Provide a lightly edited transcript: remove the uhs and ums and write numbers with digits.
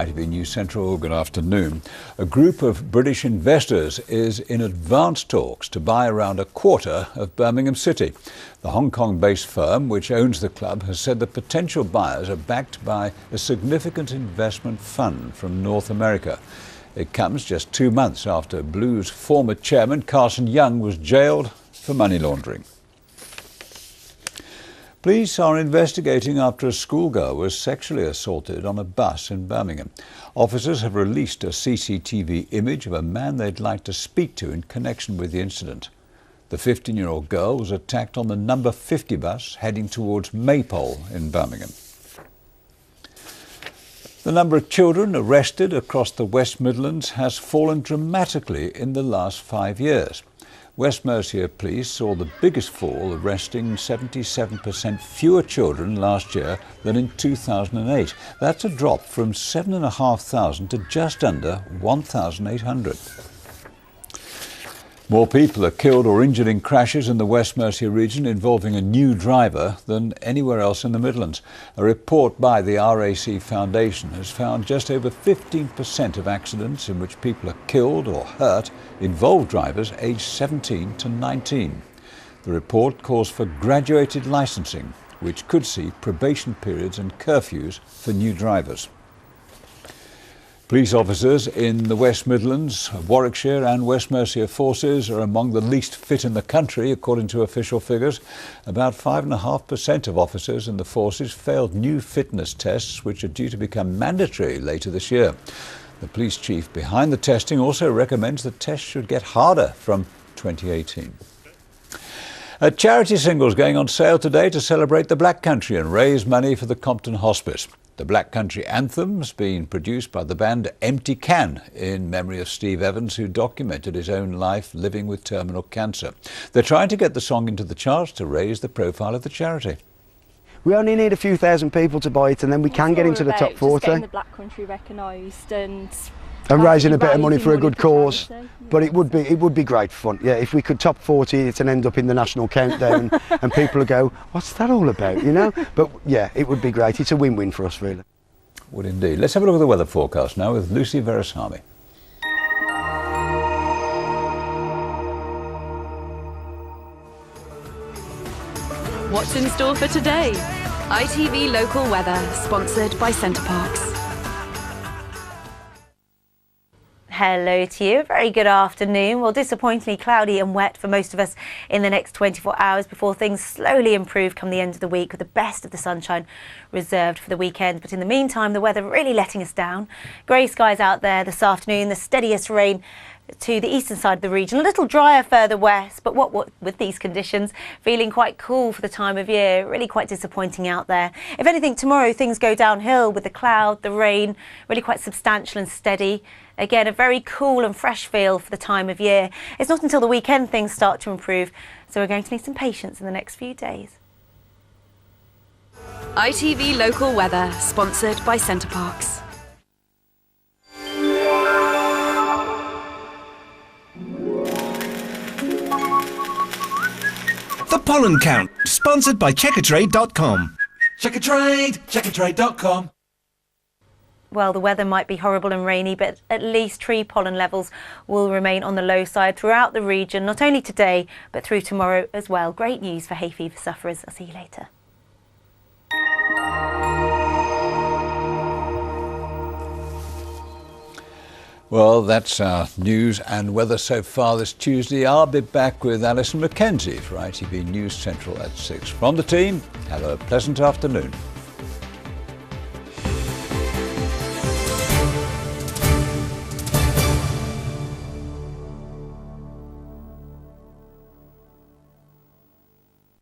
ITV News Central, good afternoon. A group of British investors is in advanced talks to buy around a quarter of Birmingham City. The Hong Kong-based firm, which owns the club, has said the potential buyers are backed by a significant investment fund from North America. It comes just 2 months after Blue's former chairman, Carson Young, was jailed for money laundering. Police are investigating after a schoolgirl was sexually assaulted on a bus in Birmingham. Officers have released a CCTV image of a man they'd like to speak to in connection with the incident. The 15-year-old girl was attacked on the number 50 bus heading towards Maypole in Birmingham. The number of children arrested across the West Midlands has fallen dramatically in the last 5 years. West Mercia Police saw the biggest fall, arresting 77% fewer children last year than in 2008. That's a drop from 7,500 to just under 1,800. More people are killed or injured in crashes in the West Mercia region involving a new driver than anywhere else in the Midlands. A report by the RAC Foundation has found just over 15% of accidents in which people are killed or hurt involve drivers aged 17 to 19. The report calls for graduated licensing, which could see probation periods and curfews for new drivers. Police officers in the West Midlands, Warwickshire and West Mercia forces are among the least fit in the country, according to official figures. About 5.5% of officers in the forces failed new fitness tests, which are due to become mandatory later this year. The police chief behind the testing also recommends the tests should get harder from 2018. A charity single is going on sale today to celebrate the Black Country and raise money for the Compton Hospice. The Black Country anthem's been produced by the band Empty Can in memory of Steve Evans, who documented his own life living with terminal cancer. They're trying to get the song into the charts to raise the profile of the charity. We only need a few thousand people to buy it, and then we can get into the top 40. Just getting the Black Country recognised and raising a bit of money for a good cause. But it would be great fun. Yeah, if we could top 40 it and end up in the national countdown and people would go, what's that all about, you know? But yeah, it would be great. It's a win-win for us, really. Would indeed. Let's have a look at the weather forecast now with Lucy Verasamy. What's in store for today? ITV Local Weather, sponsored by Centre Parks. Hello to you. Very good afternoon. Well, disappointingly cloudy and wet for most of us in the next 24 hours before things slowly improve come the end of the week, with the best of the sunshine reserved for the weekend. But in the meantime, the weather really letting us down. Grey skies out there this afternoon, the steadiest rain to the eastern side of the region, a little drier further west, but what with these conditions, feeling quite cool for the time of year, really quite disappointing out there. If anything, tomorrow things go downhill with the cloud, the rain, really quite substantial and steady. Again, a very cool and fresh feel for the time of year. It's not until the weekend things start to improve, so we're going to need some patience in the next few days. ITV Local Weather, sponsored by Centre Parks. The Pollen Count, sponsored by Checkatrade.com. Checkatrade.com. Well, the weather might be horrible and rainy, but at least tree pollen levels will remain on the low side throughout the region, not only today, but through tomorrow as well. Great news for hay fever sufferers. I'll see you later. Well, that's our news and weather so far this Tuesday. I'll be back with Alison Mackenzie for ITV News Central at 6. From the team, have a pleasant afternoon.